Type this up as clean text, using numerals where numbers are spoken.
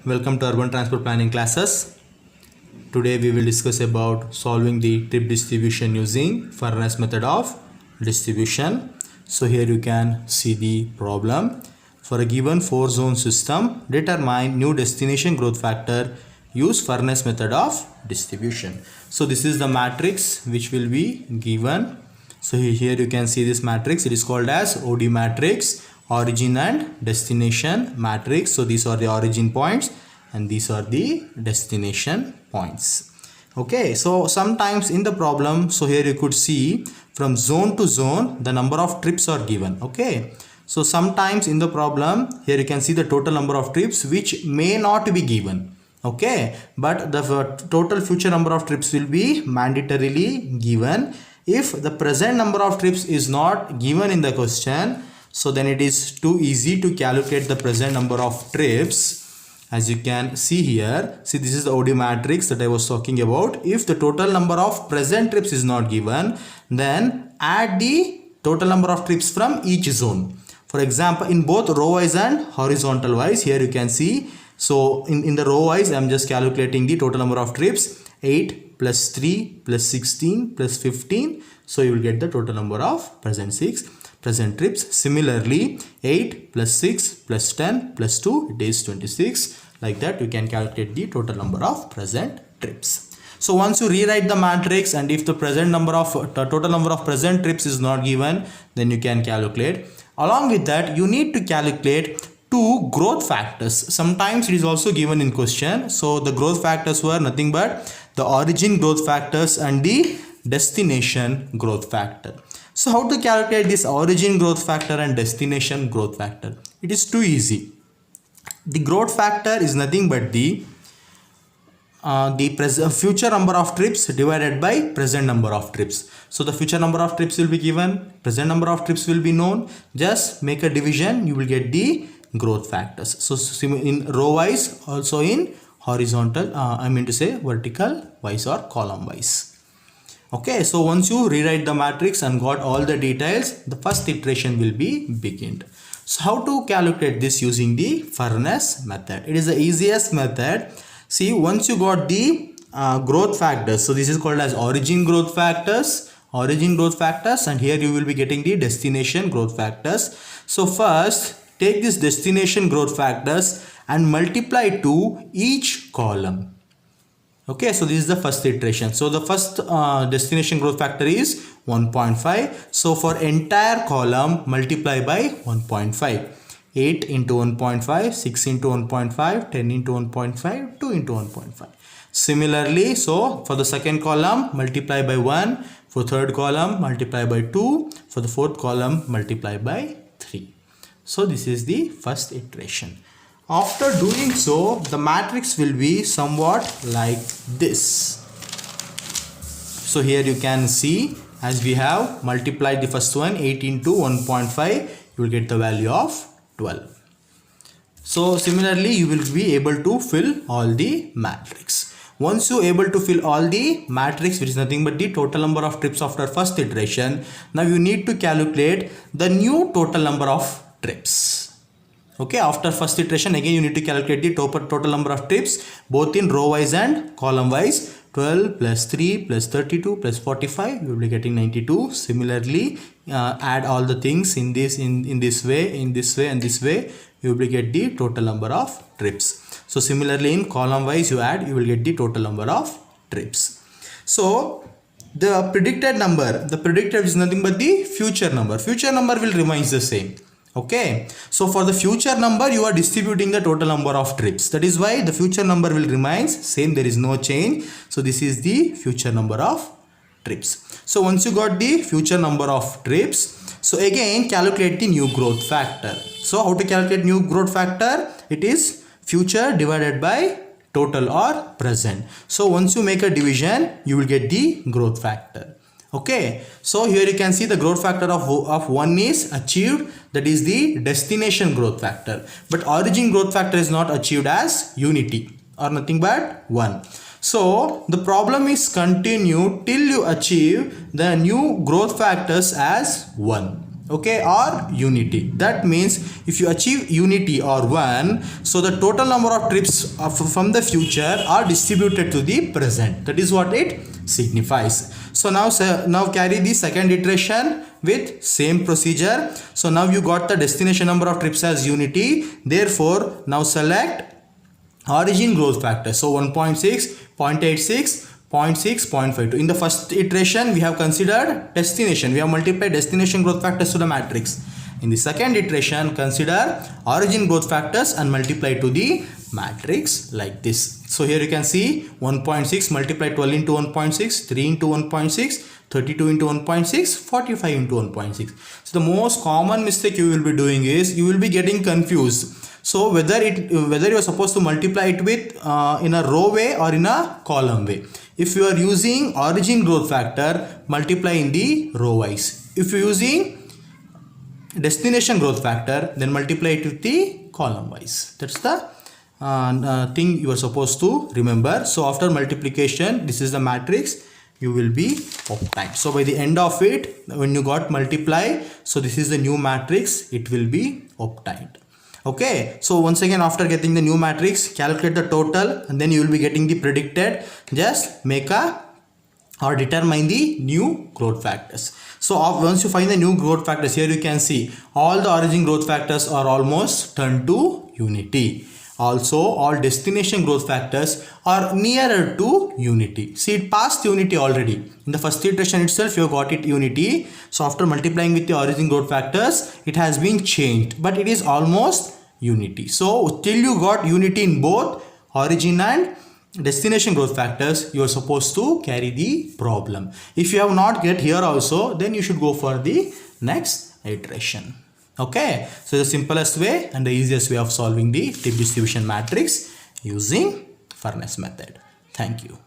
Welcome to Urban Transport Planning classes. Today we will discuss about solving the trip distribution using Furness method of distribution. So here you can see the problem. For a given 4-zone system, determine new destination growth factor, use Furness method of distribution. So this is the matrix which will be given. So here you can see this matrix. It is called as OD matrix, origin and destination matrix. So these are the origin points and these are the destination points. Okay, so sometimes in the problem, so here you could see from zone to zone the number of trips are given. Okay, so sometimes in the problem here you can see the total number of trips which may not be given. Okay, but the total future number of trips will be mandatorily given. If the present number of trips is not given in the question, so then it is too easy to calculate the present number of trips. As you can see here, see this is the OD matrix that I was talking about. If the total number of present trips is not given, then add the total number of trips from each zone. For example, in both row wise and horizontal wise, here you can see. So in the row wise, I am just calculating the total number of trips. 8 plus 3 plus 16 plus 15. So you will get the total number of present trips. Similarly, 8 plus 6 plus 10 plus 2, it is 26. Like that you can calculate the total number of present trips. So once you rewrite the matrix, and if the present number of total number of present trips is not given, then you can calculate. Along with that, you need to calculate two growth factors. Sometimes it is also given in question. So the growth factors were nothing but the origin growth factors and the destination growth factor. So how to calculate this origin growth factor and destination growth factor? It is too easy. The growth factor is nothing but the future number of trips divided by present number of trips. So the future number of trips will be given, present number of trips will be known. Just make a division, you will get the growth factors. So in row wise, also in horizontal, vertical wise or column wise. Okay, so once you rewrite the matrix and got all the details, the first iteration will be beginned. So how to calculate this using the Furness method? It is the easiest method. See, once you got the growth factors, so this is called as origin growth factors, and here you will be getting the destination growth factors. So first, take this destination growth factors and multiply to each column. Okay, so this is the first iteration. So the first destination growth factor is 1.5. So for entire column, multiply by 1.5. 8 into 1.5, 6 into 1.5, 10 into 1.5, 2 into 1.5. Similarly, so for the second column, multiply by 1. For third column, multiply by 2. For the fourth column, multiply by 3. So this is the first iteration. After doing so, the matrix will be somewhat like this. So here you can see, as we have multiplied the first one, 8 into 1.5, you will get the value of 12. So similarly, you will be able to fill all the matrix. Once you are able to fill all the matrix, which is nothing but the total number of trips after first iteration, now you need to calculate the new total number of trips. Okay, after first iteration, again you need to calculate the total number of trips both in row wise and column wise. 12 plus 3 plus 32 plus 45, you will be getting 92. Similarly, add all the things in this way, and this way, you will get the total number of trips. So similarly, in column wise you add, you will get the total number of trips. So the predicted is nothing but the future number will remains the same. Okay, so for the future number you are distributing the total number of trips. That is why the future number will remains same, there is no change. So this is the future number of trips. So once you got the future number of trips, so again calculate the new growth factor. So how to calculate new growth factor? It is future divided by total or present. So once you make a division, you will get the growth factor. Okay, so here you can see the growth factor of 1 is achieved, that is the destination growth factor, but origin growth factor is not achieved as unity or nothing but 1. So the problem is continue till you achieve the new growth factors as 1. okay, or unity. That means if you achieve unity or 1, so the total number of trips from the future are distributed to the present. That is what it signifies. So now carry the second iteration with same procedure. So now you got the destination number of trips as unity. Therefore now select origin growth factor. So 1.6, 0.86, 0.6, 0.52. In the first iteration we have considered destination. We have multiplied destination growth factors to the matrix. In the second iteration, consider origin growth factors and multiply to the matrix like this. So here you can see 1.6 multiply 12 into 1.6, 3 into 1.6, 32 into 1.6, 45 into 1.6. So the most common mistake you will be doing is you will be getting confused. So whether you are supposed to multiply it with in a row way or in a column way. If you are using origin growth factor, multiply in the row wise. If you are using destination growth factor, then multiply it with the column wise. That's the thing you are supposed to remember. So after multiplication, this is the matrix you will be obtained. So by the end of it, when you got multiply, so this is the new matrix, it will be obtained. Okay, so once again, after getting the new matrix, calculate the total and then you will be getting the predicted. Just make a or determine the new growth factors. So once you find the new growth factors, here you can see all the origin growth factors are almost turned to unity. Also all destination growth factors are nearer to unity. See, it passed unity already. In the first iteration itself you got it unity. So after multiplying with the origin growth factors, it has been changed, but it is almost unity. So till you got unity in both origin and destination growth factors, you are supposed to carry the problem. If you have not get here also, then you should go for the next iteration. Okay, so the simplest way and the easiest way of solving the tip distribution matrix using Furness method. Thank you.